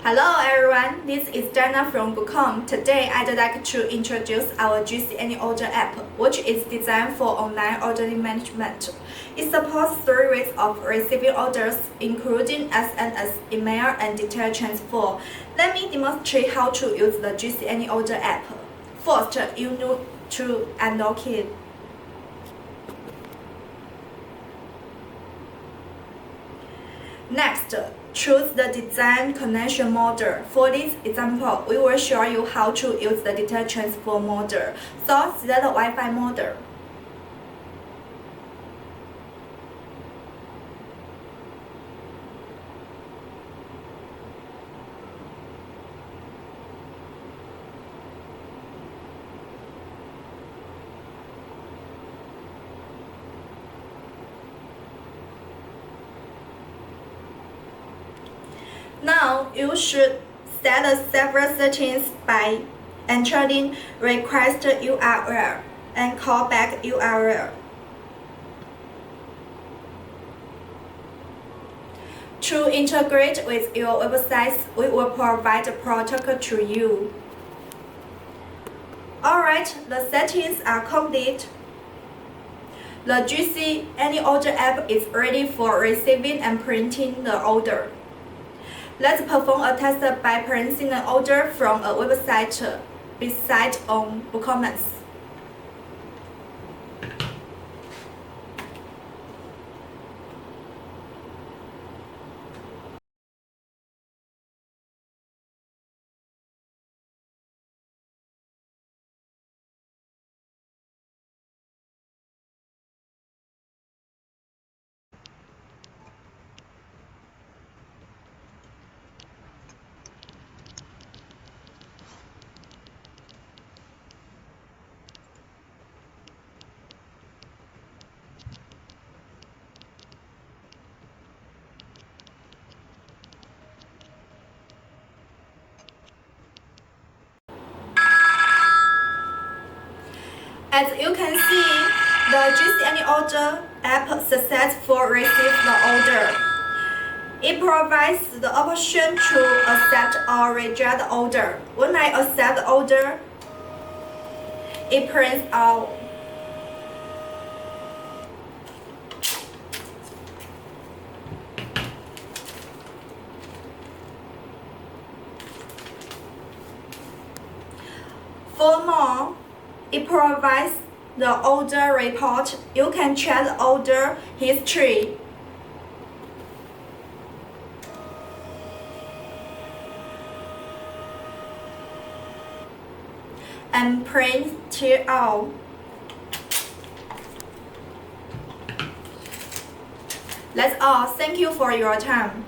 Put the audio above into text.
Hello everyone, this is Dana from GcAnyOrder. Today I'd like to introduce our GcAnyOrder app, which is designed for online ordering management. It supports 3 ways of receiving orders, including SMS, email, and detail transfer. Let me demonstrate how to use the GcAnyOrder app. First, you need to unlock it. Next, choose the design connection model. For this example, we will show you how to use the data transfer model. So select the Wi-Fi model. Now, you should set several settings by entering request URL and callback URL. To integrate with your website, we will provide a protocol to you. Alright, the settings are complete. The GcAnyOrder app is ready for receiving and printing the order. Let's perform a test by printing an order from a website beside on WooCommerce. As you can see, the GcAnyOrder app successfully received the order. It provides the option to accept or reject the order. When I accept the order, it prints out. For more, it provides the order report. You can check the order history. And print it out. That's all. Thank you for your time.